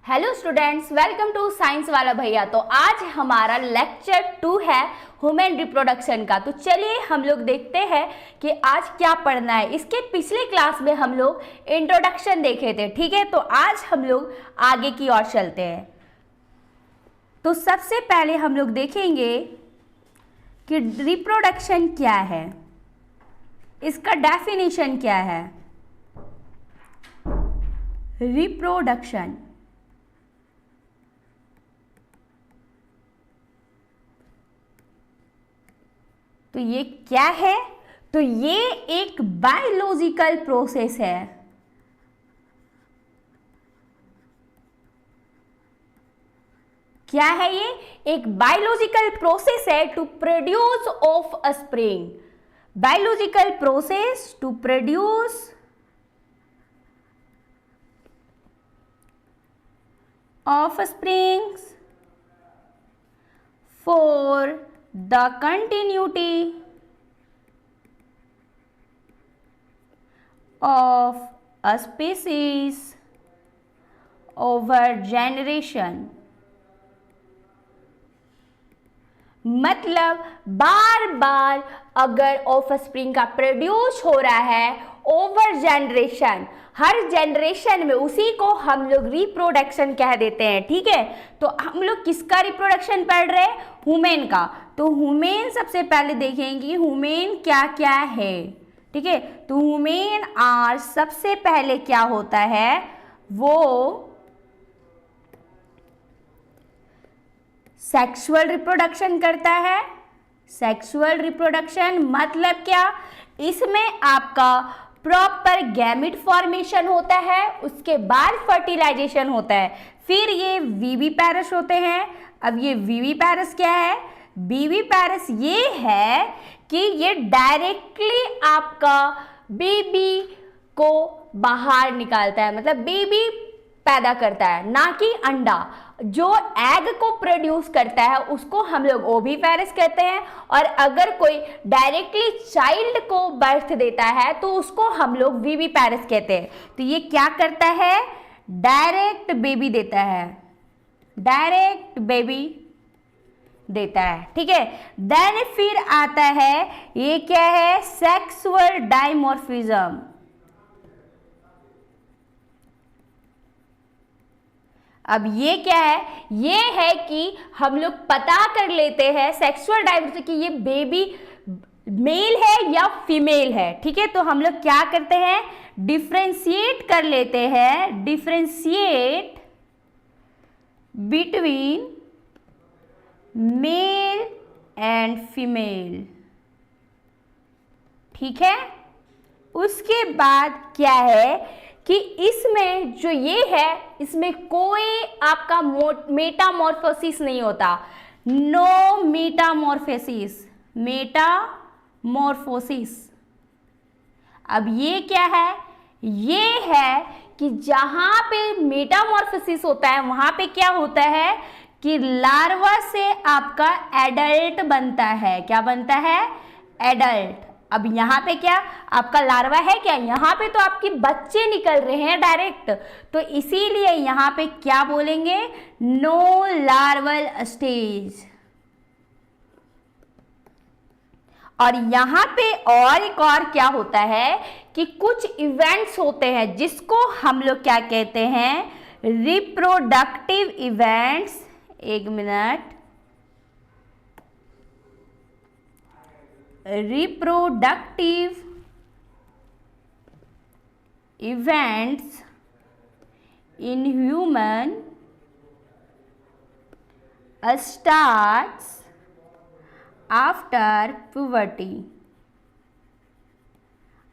Hello students, welcome to science वाला भैया। तो आज हमारा लेक्चर 2 है ह्यूमन रिप्रोडक्शन का। तो चलिए हम लोग देखते हैं कि आज क्या पढ़ना है। इसके पिछले क्लास में हम लोग इंट्रोडक्शन देखे थे, ठीक है। तो आज हम लोग आगे की ओर चलते हैं। तो सबसे पहले हम लोग देखेंगे कि रिप्रोडक्शन क्या है, इसका डेफिनेशन क्या है। रिप्रोडक्शन तो ये क्या है? तो ये एक बायोलॉजिकल प्रोसेस है। क्या है ये? एक बायोलॉजिकल प्रोसेस है to produce of a spring. Biological process to produce offsprings for the continuity of a species over generation। मतलब बार बार अगर ऑफस्प्रिंग का प्रोड्यूस हो रहा है ओवर जनरेशन, हर जनरेशन में, उसी को हम लोग रिप्रोडक्शन कह देते हैं, ठीक है। तो हम लोग किसका रिप्रोडक्शन पढ़ रहे हैं? ह्यूमन का। तो ह्यूमन सबसे पहले देखेंगे ह्यूमन क्या क्या है, ठीक है। तो ह्यूमन आर सबसे पहले क्या होता है, वो सेक्सुअल रिप्रोडक्शन करता है। सेक्सुअल रिप्रोडक्शन मतलब क्या? इसमें आपका प्रॉपर गैमिट फॉर्मेशन होता है, उसके बाद फर्टिलाइजेशन होता है, फिर ये विविपैरस होते हैं। अब ये विविपैरस क्या है? विविपैरस ये है कि ये डायरेक्टली आपका बेबी को बाहर निकालता है, मतलब बेबी पैदा करता है, ना कि अंडा। जो एग को प्रोड्यूस करता है उसको हम लोग ओविपैरस कहते हैं, और अगर कोई डायरेक्टली चाइल्ड को बर्थ देता है तो उसको हम लोग विविपैरस कहते हैं। तो ये क्या करता है? डायरेक्ट बेबी देता है, डायरेक्ट बेबी देता है, ठीक है। देन फिर आता है, ये क्या है? Sexual dimorphism. अब ये क्या है? ये है कि हम लोग पता कर लेते हैं सेक्सुअल डाइवर्सिटी कि ये बेबी मेल है या फीमेल है, ठीक है। तो हम लोग क्या करते हैं? डिफ्रेंशिएट कर लेते हैं, differentiate between male and female, ठीक है। उसके बाद क्या है कि इसमें जो ये है, इसमें कोई आपका मेटामॉर्फोसिस नहीं होता। No metamorphosis, metamorphosis. अब ये क्या है? ये है कि जहां पे मेटामॉर्फोसिस होता है वहां पे क्या होता है कि लार्वा से आपका एडल्ट बनता है। क्या बनता है? एडल्ट। अब यहाँ पे क्या आपका लार्वा है क्या? यहाँ पे तो आपके बच्चे निकल रहे हैं डायरेक्ट, तो इसीलिए यहाँ पे क्या बोलेंगे? No larval stage. और यहाँ पे और एक और क्या होता है कि कुछ इवेंट्स होते हैं जिसको हम लोग क्या कहते हैं? Reproductive events. एक मिनट। Reproductive events in human starts after puberty.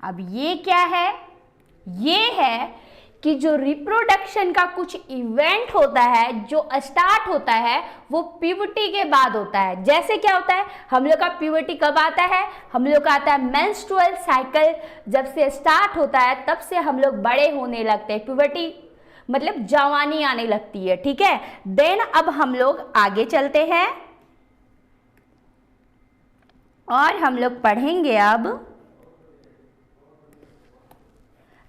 अब ये क्या है? ये है कि जो रिप्रोडक्शन का कुछ इवेंट होता है, जो स्टार्ट होता है, वो प्यूबर्टी के बाद होता है। जैसे क्या होता है, हम लोग का प्यूबर्टी कब आता है? हम लोग का आता है मेंस्ट्रुअल साइकिल जब से स्टार्ट होता है, तब से हम लोग बड़े होने लगते हैं। प्यूबर्टी मतलब जवानी आने लगती है, ठीक है। देन अब हम लोग आगे चलते हैं और हम लोग पढ़ेंगे अब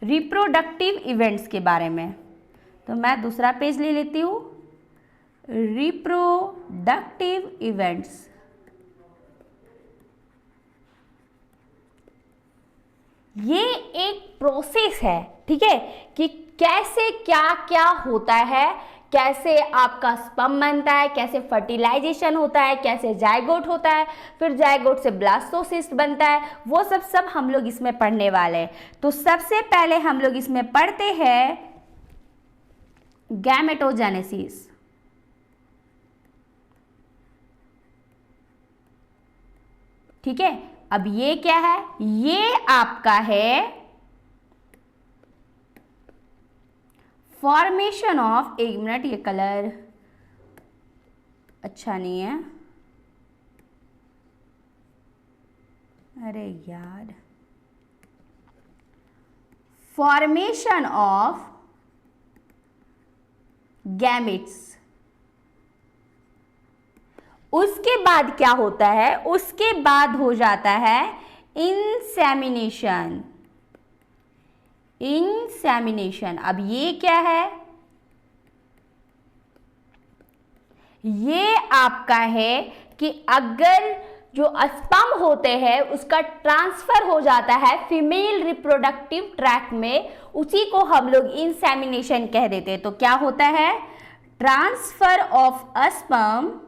रिप्रोडक्टिव इवेंट्स के बारे में। तो मैं दूसरा पेज ले लेती हूँ, रिप्रोडक्टिव इवेंट्स। ये एक प्रोसेस है, ठीक है, कि कैसे क्या क्या होता है, कैसे आपका स्पर्म बनता है, कैसे फर्टिलाइजेशन होता है, कैसे जायगोट होता है, फिर जायगोट से ब्लास्टोसिस्ट बनता है, वो सब हम लोग इसमें पढ़ने वाले हैं। तो सबसे पहले हम लोग इसमें पढ़ते हैं गैमेटोजेनेसिस। ठीक है, अब ये क्या है, ये आपका है फॉर्मेशन ऑफ, एक मिनट, ये कलर अच्छा नहीं है, अरे यार, फॉर्मेशन ऑफ गैमेट्स। उसके बाद क्या होता है, उसके बाद हो जाता है इंसेमिनेशन। इंसेमिनेशन, अब ये क्या है, ये आपका है कि अगर जो स्पर्म होते हैं उसका ट्रांसफर हो जाता है फीमेल रिप्रोडक्टिव ट्रैक्ट में, उसी को हम लोग इंसेमिनेशन कह देते हैं। तो क्या होता है, transfer of a sperm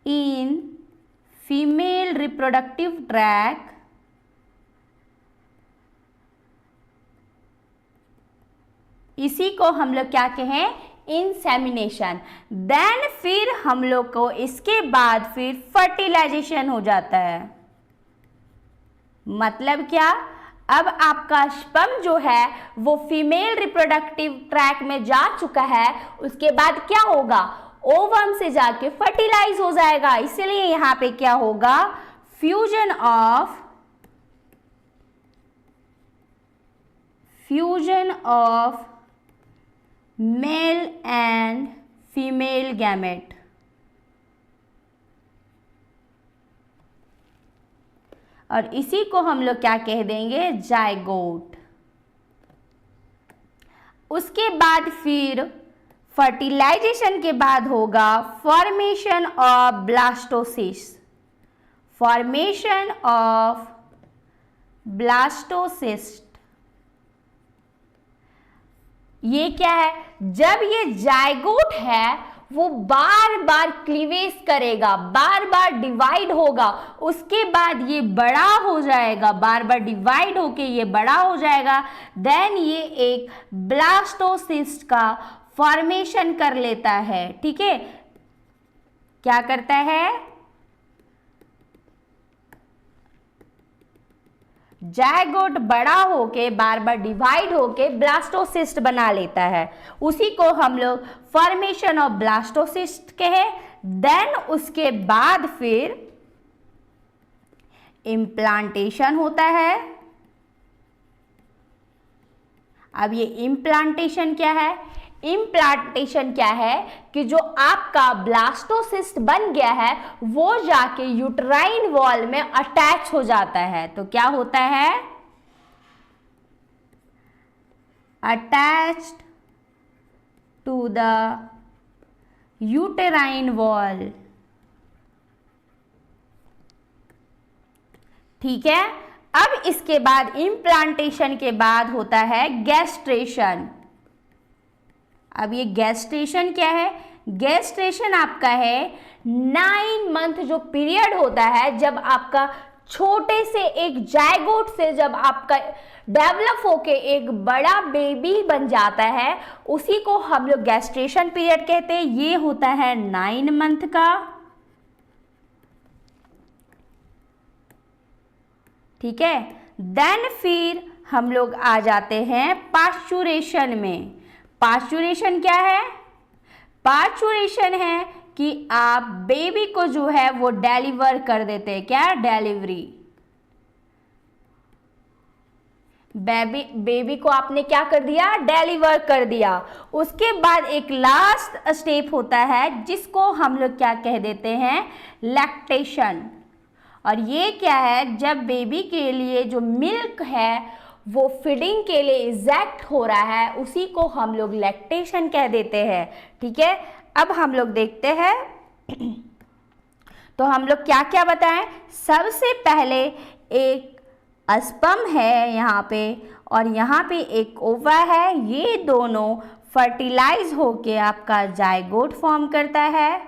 in female reproductive tract इसी को हम लोग क्या कहें, इंसेमिनेशन। देन फिर हम लोग को इसके बाद फिर फर्टिलाइजेशन हो जाता है। मतलब क्या, अब आपका स्पर्म जो है वो फीमेल रिप्रोडक्टिव ट्रैक्ट में जा चुका है, उसके बाद क्या होगा, ओवम से जाके फर्टिलाइज हो जाएगा। इसलिए यहां पे क्या होगा, fusion of male and female gamete. और इसी को हम लोग क्या कह देंगे, जायगोट। उसके बाद फिर फर्टिलाइजेशन के बाद होगा formation of blastocyst. Formation of blastocyst ये क्या है, जब ये जायगोट है वो बार बार क्लीवेज करेगा, बार बार डिवाइड होगा, उसके बाद ये बड़ा हो जाएगा, बार बार डिवाइड होके ये बड़ा हो जाएगा। देन ये एक ब्लास्टोसिस्ट का फॉर्मेशन कर लेता है। ठीक है, क्या करता है, जायगोट बड़ा होके बार बार डिवाइड होके ब्लास्टोसिस्ट बना लेता है, उसी को हम लोग फॉर्मेशन ऑफ ब्लास्टोसिस्ट कहे। देन उसके बाद फिर इम्प्लांटेशन होता है। अब ये इम्प्लांटेशन क्या है, इम्प्लांटेशन क्या है कि जो आपका ब्लास्टोसिस्ट बन गया है वो जाके यूट्राइन वॉल में अटैच हो जाता है। तो क्या होता है, attached to the uterine wall. ठीक है, अब इसके बाद इम्प्लांटेशन के बाद होता है गैस्ट्रेशन। अब ये गैस्ट्रेशन क्या है, गैस्ट्रेशन आपका है 9 मंथ जो पीरियड होता है जब आपका छोटे से एक जायगोट से जब आपका डेवलप होके एक बड़ा बेबी बन जाता है, उसी को हम लोग गैस्ट्रेशन पीरियड कहते हैं। ये होता है 9 मंथ का। ठीक है, देन फिर हम लोग आ जाते हैं पास्चुरेशन में। पास्चुरेशन क्या है, पास्चुरेशन है कि आप बेबी को जो है वो डिलीवर कर देते हैं। क्या, डिलीवरी। बेबी को आपने क्या कर दिया, डिलीवर कर दिया। उसके बाद एक लास्ट स्टेप होता है जिसको हम लोग क्या कह देते हैं, लैक्टेशन। और ये क्या है, जब बेबी के लिए जो मिल्क है वो फीडिंग के लिए इजेक्ट हो रहा है, उसी को हम लोग लैक्टेशन कह देते हैं। ठीक है, अब हम लोग देखते हैं तो हम लोग क्या क्या बताएं। सबसे पहले एक स्पर्म है यहाँ पे और यहाँ पे एक ओवा है, ये दोनों फर्टिलाइज होके आपका जायगोट फॉर्म करता है।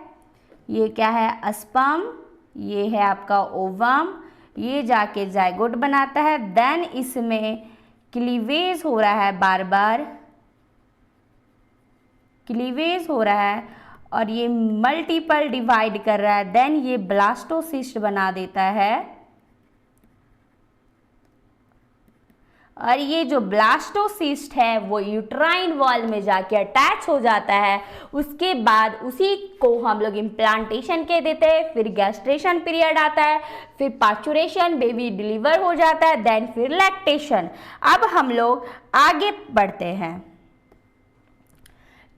ये क्या है, स्पर्म, ये है आपका ओवम, ये जाके जायगोट बनाता है। देन इसमें क्लीवेज हो रहा है, बार बार क्लीवेज हो रहा है और ये मल्टीपल डिवाइड कर रहा है। देन ये ब्लास्टोसिस्ट बना देता है और ये जो ब्लास्टोसिस्ट है वो यूट्राइन वॉल में जाके अटैच हो जाता है। उसके बाद उसी को हम लोग इम्प्लांटेशन कह देते हैं। फिर गैस्ट्रेशन पीरियड आता है, फिर पार्चुरेशन, बेबी डिलीवर हो जाता है, देन फिर लैक्टेशन। अब हम लोग आगे बढ़ते हैं।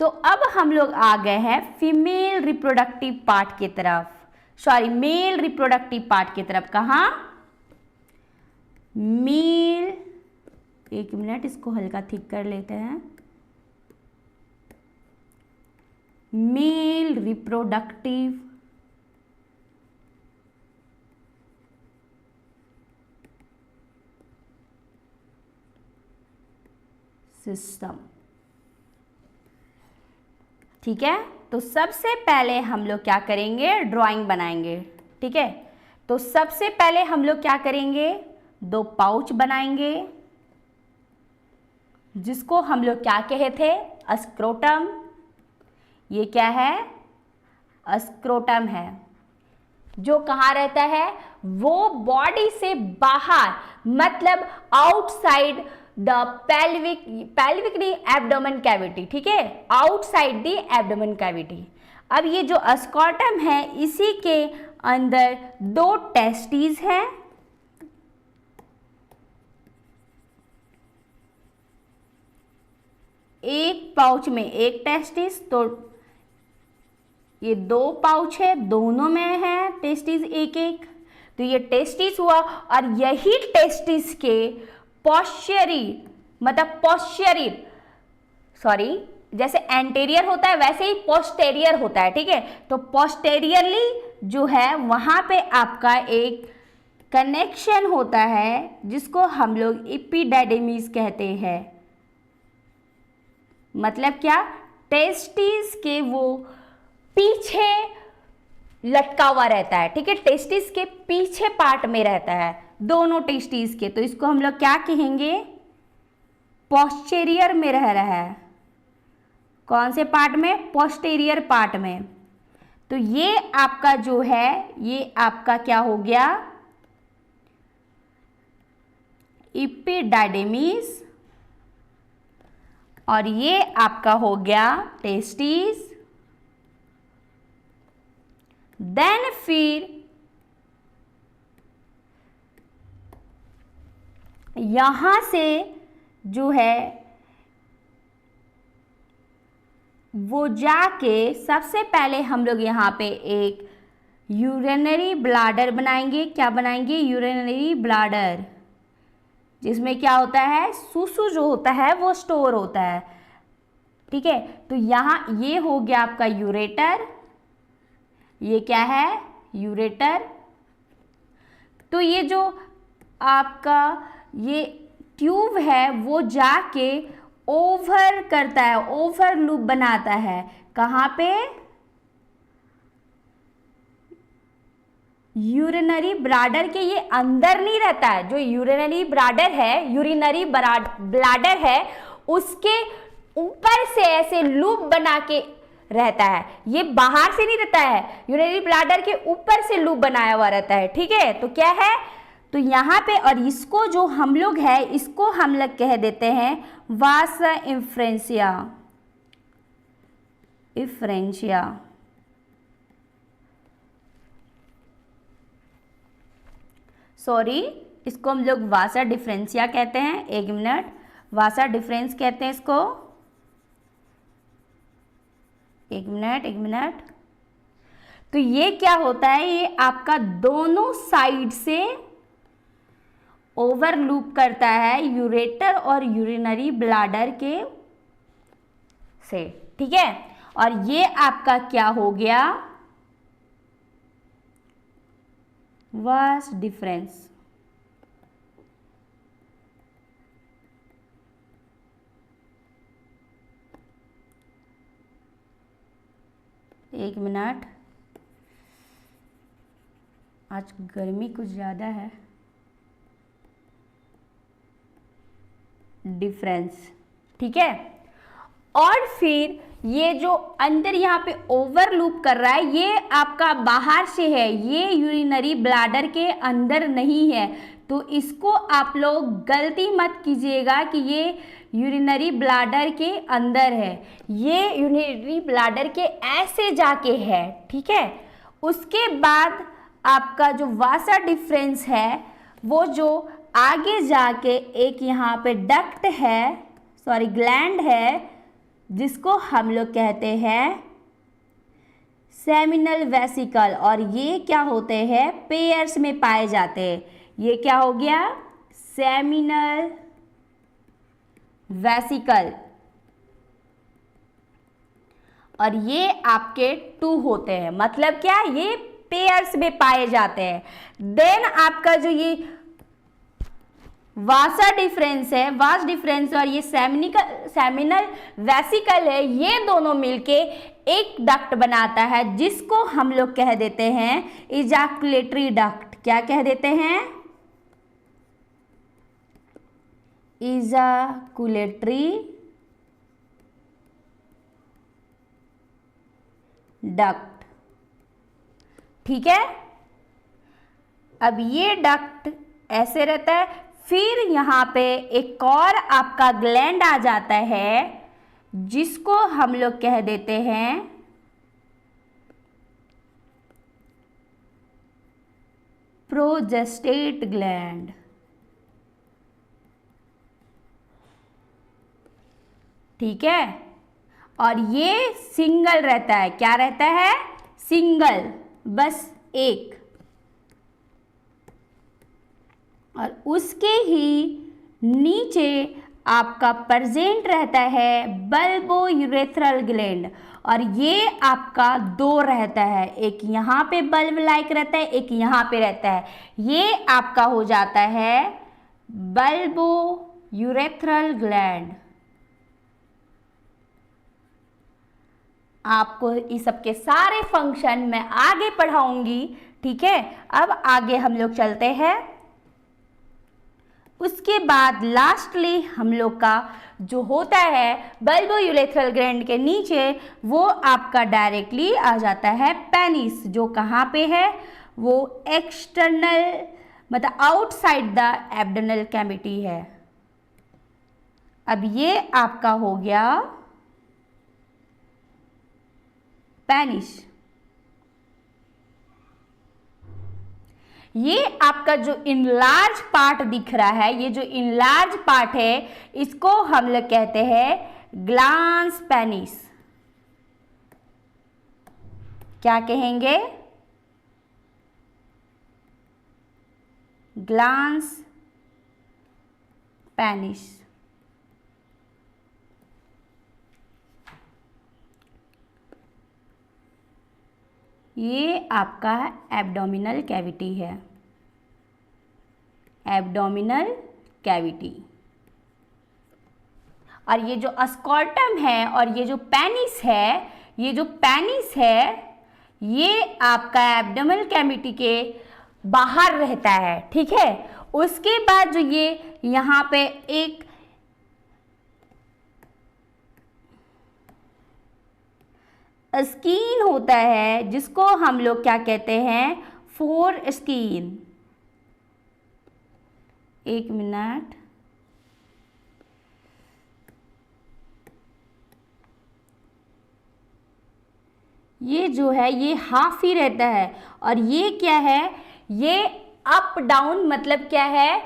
तो अब हम लोग आ गए हैं फीमेल रिप्रोडक्टिव पार्ट की तरफ, सॉरी मेल रिप्रोडक्टिव पार्ट की तरफ। कहाँ, मेल, एक मिनट इसको हल्का थिक कर लेते हैं। Male reproductive system. ठीक है, तो सबसे पहले हम लोग क्या करेंगे, ड्राइंग बनाएंगे। ठीक है, तो सबसे पहले हम लोग क्या करेंगे, दो पाउच बनाएंगे जिसको हम लोग क्या कहे थे, स्क्रोटम। ये क्या है, स्क्रोटम है, जो कहाँ रहता है, वो बॉडी से बाहर, मतलब आउटसाइड द पेल्विक नहीं, एब्डोमेन कैविटी। ठीक है, आउटसाइड द एब्डोमेन कैविटी। अब ये जो स्क्रोटम है इसी के अंदर दो टेस्टिस हैं, एक पाउच में एक टेस्टिस, तो ये दो पाउच है, दोनों में है टेस्टिस एक एक। तो ये टेस्टिस हुआ और यही टेस्टिस के पोस्चेरी, मतलब पोस्चेरियर, सॉरी, जैसे एंटेरियर होता है वैसे ही पोस्टेरियर होता है। ठीक है, तो पोस्टेरियरली जो है वहां पे आपका एक कनेक्शन होता है जिसको हम लोग एपिडिडाइमिस कहते हैं। मतलब क्या, टेस्टिस के वो पीछे लटका हुआ रहता है। ठीक है, टेस्टिस के पीछे पार्ट में रहता है, दोनों टेस्टिस के, तो इसको हम लोग क्या कहेंगे, पोस्टेरियर में रह रहा है। कौन से पार्ट में, पोस्टेरियर पार्ट में। तो ये आपका जो है, ये आपका क्या हो गया, एपिडिडाइमिस, और ये आपका हो गया टेस्टिस। देन फिर यहां से जो है वो जाके सबसे पहले हम लोग यहाँ पे एक यूरिनरी ब्लैडर बनाएंगे। क्या बनाएंगे, यूरिनरी ब्लैडर, जिसमें क्या होता है, सुसु जो होता है वो स्टोर होता है। ठीक है, तो यहाँ ये हो गया आपका यूरेटर, ये क्या है, यूरेटर। तो ये जो आपका ये ट्यूब है वो जाके ओवर करता है, ओवर लूप बनाता है। कहाँ पे, यूरिनरी ब्लैडर के ये अंदर नहीं रहता है। जो यूरिनरी ब्लैडर है, यूरिनरी ब्लैडर है, उसके ऊपर से ऐसे लूप बना के रहता है, ये बाहर से नहीं रहता है, यूरिनरी ब्लैडर के ऊपर से लूप बनाया हुआ रहता है। ठीक है, तो क्या है, तो यहाँ पे, और इसको जो हम लोग है इसको हम लोग कह देते हैं वासा इफ्रेंशिया, इफ्रेंशिया। सॉरी, इसको हम लोग वासा डिफरेंशिया कहते हैं। एक मिनट, वासा डिफरेंस कहते हैं इसको। एक मिनट। तो ये क्या होता है, ये आपका दोनों साइड से ओवरलूप करता है यूरेटर और यूरिनरी ब्लैडर के से, ठीक है। और ये आपका क्या हो गया, वास डिफरेंस। एक मिनट, आज गर्मी कुछ ज़्यादा है। डिफरेंस, ठीक है। और फिर ये जो अंदर यहाँ पे ओवरलूप कर रहा है, ये आपका बाहर से है, ये यूरिनरी ब्लैडर के अंदर नहीं है। तो इसको आप लोग गलती मत कीजिएगा कि ये यूरिनरी ब्लैडर के अंदर है, ये यूरिनरी ब्लैडर के ऐसे जाके है, ठीक है। उसके बाद आपका जो वासा डिफरेंस है, वो जो आगे जाके एक यहाँ पे डक्ट है, सॉरी ग्लैंड है, जिसको हम लोग कहते हैं सेमिनल वेसिकल, और ये क्या होते हैं, पेयर्स में पाए जाते हैं। ये क्या हो गया, सेमिनल वेसिकल, और ये आपके 2 होते हैं, मतलब क्या, ये पेयर्स में पाए जाते हैं। देन आपका जो ये वासा डिफरेंस है, वास डिफरेंस और ये सेमिनल वेसिकल है, ये दोनों मिलके एक डक्ट बनाता है, जिसको हम लोग कह देते हैं इजैकुलेटरी डक्ट। क्या कह देते हैं, इजैकुलेटरी डक्ट, ठीक है। अब ये डक्ट ऐसे रहता है, फिर यहाँ पे एक और आपका ग्लैंड आ जाता है, जिसको हम लोग कह देते हैं प्रोजेस्टेट ग्लैंड, ठीक है। और ये सिंगल रहता है, क्या रहता है, सिंगल, बस एक। और उसके ही नीचे आपका प्रेजेंट रहता है बल्बो यूरेथ्रल ग्लैंड, और ये आपका 2 रहता है, एक यहाँ पे बल्ब लाइक रहता है, एक यहाँ पे रहता है। ये आपका हो जाता है बल्बो यूरेथ्रल ग्लैंड। आपको इस सब के सारे फंक्शन मैं आगे पढ़ाऊंगी, ठीक है। अब आगे हम लोग चलते हैं। उसके बाद लास्टली हम लोग का जो होता है बल्बो यूरेथ्रल ग्लैंड के नीचे, वो आपका डायरेक्टली आ जाता है पेनिस, जो कहाँ पे है, वो एक्सटर्नल मतलब आउटसाइड द एब्डोमिनल कैविटी है। अब ये आपका हो गया पेनिस। ये आपका जो इनलार्ज पार्ट दिख रहा है, ये जो इनलार्ज पार्ट है, इसको हम लोग कहते हैं ग्लांस पेनिस। क्या कहेंगे, ग्लांस पेनिस। ये आपका एब्डोमिनल कैविटी है, एब्डोमिनल कैविटी। और ये जो स्कॉर्टम है और ये जो पेनिस है, ये जो पेनिस है, ये आपका एब्डोमिनल कैविटी के बाहर रहता है, ठीक है। उसके बाद जो ये यहाँ पे एक स्किन होता है, जिसको हम लोग क्या कहते हैं, फोर स्किन। एक मिनट, ये जो है ये हाफ ही रहता है, और ये क्या है, ये अप डाउन मतलब क्या है,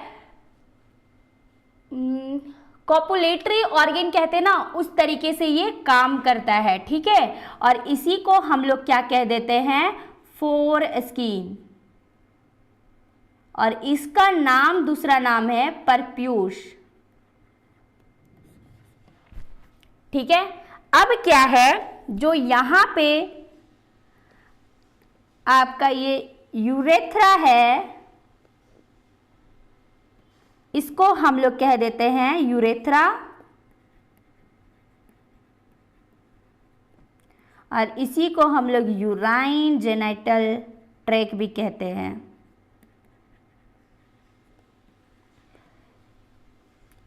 कॉपुलेटरी ऑर्गन कहते हैं ना, उस तरीके से ये काम करता है, ठीक है। और इसी को हम लोग क्या कह देते हैं, फोर स्किन, और इसका नाम, दूसरा नाम है परप्यूस। ठीक है। अब क्या है, जो यहां पे आपका ये यूरेथ्रा है, इसको हम लोग कह देते हैं यूरेथ्रा, और इसी को हम लोग यूराइन जेनिटल ट्रैक भी कहते हैं।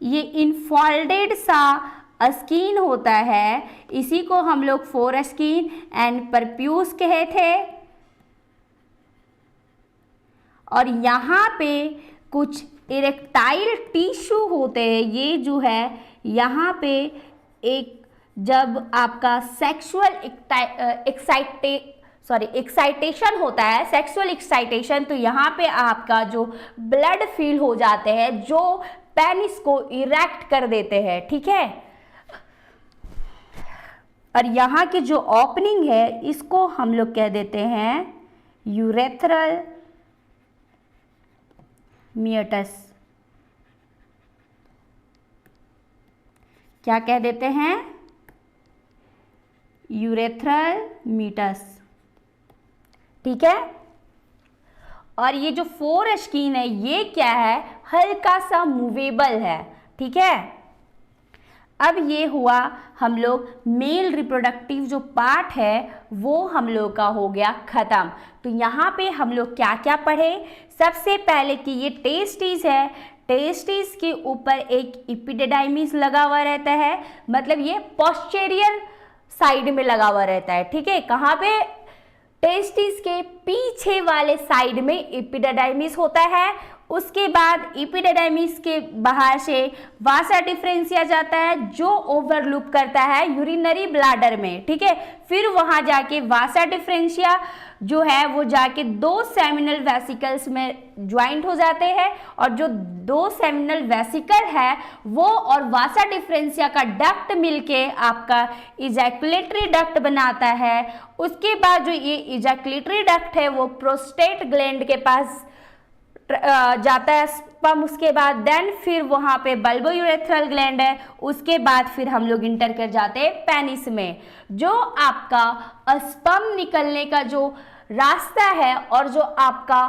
ये इनफोल्डेड सा स्किन होता है, इसी को हम लोग फोर स्किन एंड परप्यूस कहे थे। और यहाँ पे कुछ इरेक्टाइल टिश्यू होते हैं, ये जो है यहाँ पे एक, जब आपका सेक्सुअल एक्साइटेशन होता है, सेक्सुअल एक्साइटेशन, तो यहाँ पे आपका जो ब्लड फील हो जाते हैं, जो पेनिस को इरेक्ट कर देते हैं। ठीक है। और यहाँ की जो ओपनिंग है, इसको हम लोग कह देते हैं यूरेथ्रल मियटस। क्या कह देते हैं? Urethral meatus. ठीक है। और ये जो फोर स्किन है, ये क्या है, हल्का सा मूवेबल है। ठीक है। अब ये हुआ हम लोग मेल रिप्रोडक्टिव जो पार्ट है वो हम लोग का हो गया खत्म। तो यहाँ पे हम लोग क्या क्या पढ़े? सबसे पहले कि ये टेस्टिस है, टेस्टिस के ऊपर एक एपिडिडाइमिस लगा हुआ रहता है, मतलब ये पोस्टीरियर साइड में लगा हुआ रहता है। ठीक है। कहाँ पे? टेस्टिस के पीछे वाले साइड में एपिडिडाइमिस होता है। उसके बाद एपिडिडाइमिस के बाहर से वासा डिफरेंशिया जाता है, जो ओवरलूप करता है यूरिनरी ब्लैडर में। ठीक है। फिर वहां जाके वासा डिफरेंशिया जो है वो जाके दो सेमिनल वेसिकल्स में ज्वाइंट हो जाते हैं, और जो दो सेमिनल वेसिकल है वो और वासा डिफरेंशिया का डक्ट मिलके आपका इजैकुलेटरी डक्ट बनाता है। उसके बाद जो ये इजैकुलेटरी डक्ट है वो प्रोस्टेट ग्लैंड के पास जाता है स्पर्म, उसके बाद देन फिर वहां पे बल्बोयूरेथ्रल ग्लैंड है, उसके बाद फिर हम लोग इंटर कर जाते हैं पेनिस में। जो आपका स्पर्म निकलने का जो रास्ता है और जो आपका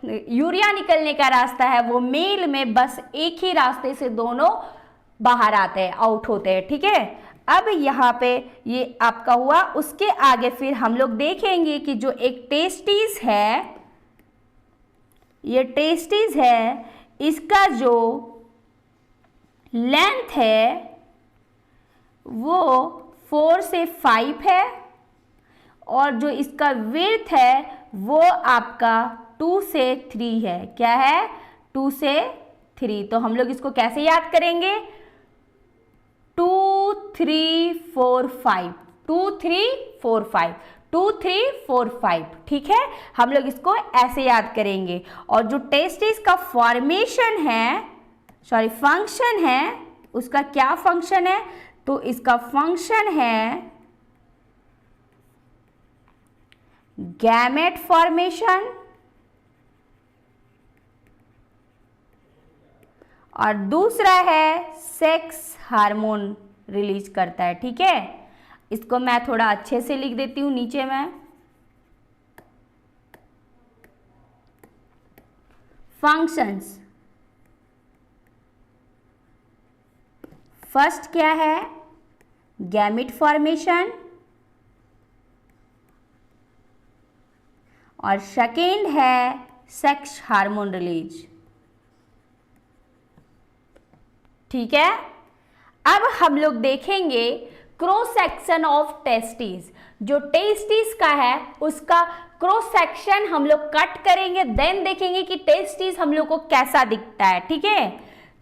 यूरिया निकलने का रास्ता है वो मेल में बस एक ही रास्ते से दोनों बाहर आते हैं, आउट होते हैं। ठीक है। अब यहाँ पे ये आपका हुआ। उसके आगे फिर हम लोग देखेंगे कि जो एक टेस्टिस है, ये टेस्टिस है, इसका जो लेंथ है वो 4 से 5 है, और जो इसका विड्थ है वो आपका 2 से 3 है। क्या है? 2 से 3। तो हम लोग इसको कैसे याद करेंगे? 2 3 4 5, 2 3 4 5, 2 3 4 5। ठीक है। हम लोग इसको ऐसे याद करेंगे। और जो टेस्टिस का फॉर्मेशन है, फंक्शन है, उसका क्या फंक्शन है? तो इसका फंक्शन है गैमेट फॉर्मेशन, और दूसरा है सेक्स हार्मोन रिलीज करता है। ठीक है। इसको मैं थोड़ा अच्छे से लिख देती हूं नीचे में। फंक्शंस, फर्स्ट क्या है? गैमेट फॉर्मेशन, और सेकेंड है सेक्स हार्मोन रिलीज। ठीक है। अब हम लोग देखेंगे क्रॉस सेक्शन ऑफ टेस्टिस। जो टेस्टिस का है उसका क्रॉस सेक्शन हम लोग कट करेंगे, देन देखेंगे कि टेस्टिस हम लोग को कैसा दिखता है। ठीक है।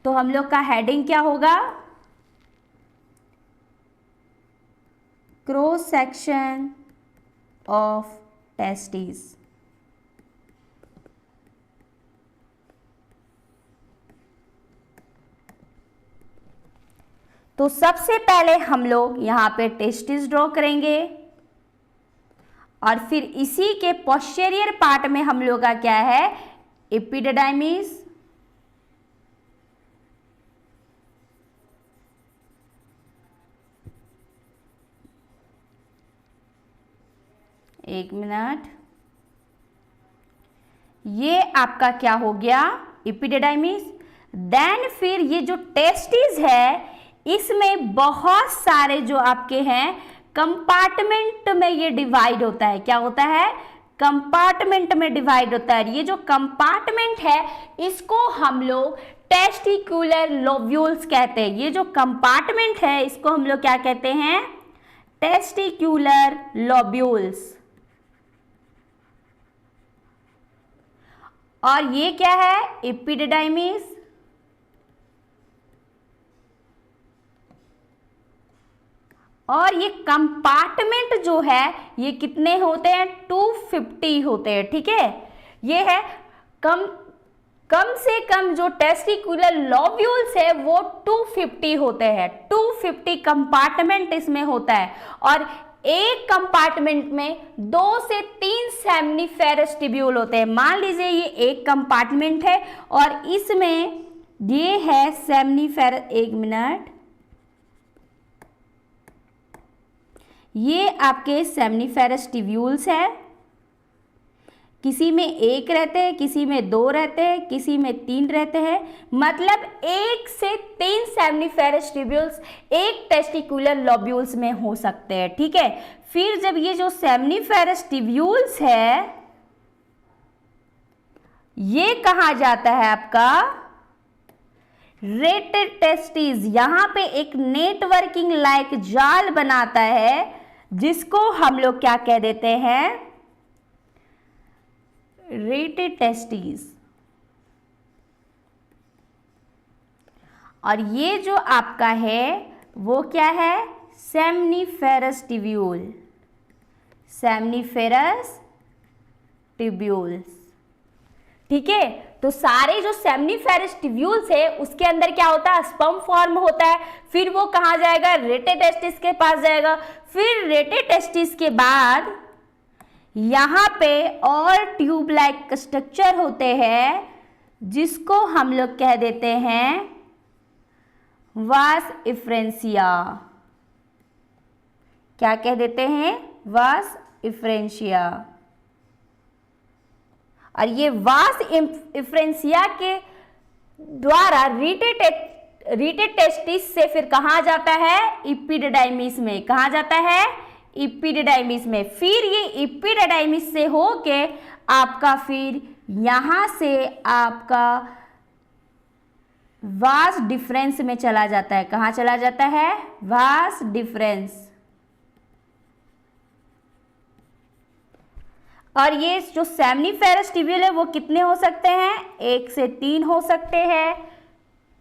तो हम लोग का हेडिंग क्या होगा? Cross section of testis. तो सबसे पहले हम लोग यहाँ पे टेस्टिस ड्रॉ करेंगे। और फिर इसी के पोस्टीरियर पार्ट में हम लोग का क्या है, एपिडिडाइमिस। एक मिनट, ये आपका क्या हो गया, एपिडिडाइमिस। देन फिर ये जो टेस्टिस है, इसमें बहुत सारे जो आपके हैं कंपार्टमेंट में ये डिवाइड होता है। क्या होता है, कंपार्टमेंट में डिवाइड होता है। ये जो कंपार्टमेंट है इसको हम लोग टेस्टिकुलर लोब्यूल्स कहते हैं। ये जो कंपार्टमेंट है इसको हम लोग क्या कहते हैं, टेस्टिकुलर लोब्यूल्स। और ये क्या है, एपिडिडाइमिस। और ये कंपार्टमेंट जो है ये कितने होते हैं, 250 होते हैं। ठीक है, ये है कम से कम जो टेस्टिकुलर लोब्यूल्स है वो 250 होते हैं। 250 कंपार्टमेंट इसमें होता है। और एक कंपार्टमेंट में 2 से 3 सेमनीफेरस ट्यूब्यूल होते हैं। मान लीजिए ये एक कंपार्टमेंट है और इसमें ये है सेमनीफेरस, एक मिनट, ये आपके सेमनीफेरस ट्यूब्यूल्स है। किसी में एक रहते हैं, किसी में 2 रहते हैं, किसी में 3 रहते हैं। मतलब 1 से 3 सेमनीफेरस ट्यूब्यूल्स एक टेस्टिकुलर लोब्यूल्स में हो सकते हैं। ठीक है, फिर जब ये जो सेमनीफेरस ट्यूब्यूल्स है ये कहा जाता है आपका रेटेड टेस्टिस। यहां पे एक नेटवर्किंग लाइक जाल बनाता है जिसको हम लोग क्या कह देते हैं, रेटेड टेस्टिस। और ये जो आपका है वो क्या है, सेमनीफेरस ट्यूब्यूल, सेमनीफेरस ट्यूब्यूल्स। ठीक है, तो सारे जो सेमनीफेरस ट्यूब्यूल्स है उसके अंदर क्या होता है, स्पर्म फॉर्म होता है। फिर वो कहाँ जाएगा, रेटेड टेस्टिस के पास जाएगा। फिर रेटेड टेस्टिस के बाद यहाँ पे और ट्यूब लाइक स्ट्रक्चर होते हैं जिसको हम लोग कह देते हैं वास इफ्रेंसिया। क्या कह देते हैं, वास इफ्रेंसिया। और ये वास इफ्रेंसिया के द्वारा रेटेड टेस्टिस से फिर कहाँ जाता है, एपिडिडाइमिस में। कहाँ जाता है, एपिडिडाइमिस में। फिर ये एपिडिडाइमिस से होके आपका फिर यहां से आपका वास डिफरेंस में चला जाता है। कहां चला जाता है, वास डिफरेंस। और ये जो सेमनीफेरस ट्यूब्यूल है वो कितने हो सकते हैं, 1 से 3 हो सकते हैं।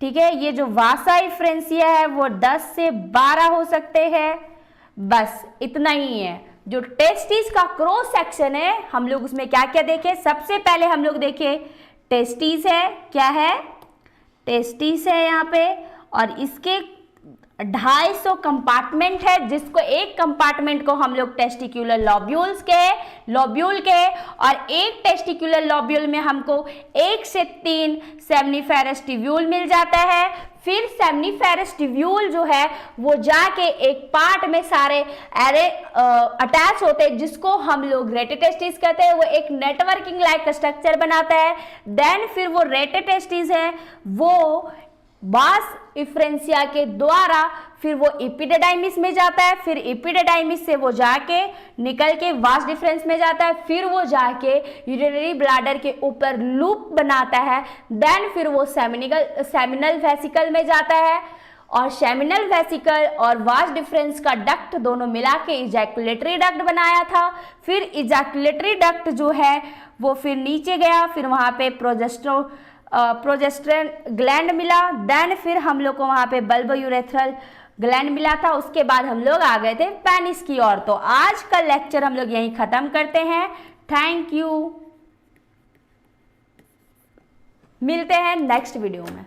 ठीक है, ये जो वासा इफ्रेंसिया है वो 10 से 12 हो सकते हैं। बस इतना ही है। जो टेस्टिस का क्रॉस सेक्शन है हम लोग उसमें क्या क्या देखें, सबसे पहले हम लोग देखें टेस्टिस है, क्या है, टेस्टिस है यहाँ पे। और इसके 250 कंपार्टमेंट है जिसको एक कंपार्टमेंट को हम लोग टेस्टिकुलर लोब्यूल के और एक टेस्टिकुलर लोब्यूल में हमको 1 से 3 सेमनीफेरस ट्यूब्यूल मिल जाता है। फिर सेमनीफेरस ट्यूब्यूल जो है वो जाके एक पार्ट में सारे एरे अटैच होते हैं जिसको हम लोग रेटेड टेस्टिस कहते हैं। वो एक नेटवर्किंग लाइक स्ट्रक्चर बनाता है। देन फिर वो रेटेड टेस्टिस है वो वास इफ्रेंसिया के द्वारा फिर वो एपिडिडाइमिस में जाता है। फिर एपिडिडाइमिस से वो जाके निकल के वास डिफरेंस में जाता है। फिर वो जाके यूरिनरी ब्लैडर के ऊपर लूप बनाता है। देन फिर वो सेमिनल वेसिकल में जाता है और सेमिनल वेसिकल और वास डिफरेंस का डक्ट दोनों मिला के इजैकुलेटरी डक्ट बनाया था। फिर इजैकुलेटरी डक्ट जो है वो फिर नीचे गया, फिर वहाँ पे प्रोजेस्टेरोन ग्लैंड मिला। देन फिर हम लोग को वहाँ पे बल्बो यूरेथ्रल ग्लैंड मिला था। उसके बाद हम लोग आ गए थे पेनिस की ओर। तो आज का लेक्चर हम लोग यहीं ख़त्म करते हैं। थैंक यू, मिलते हैं नेक्स्ट वीडियो में।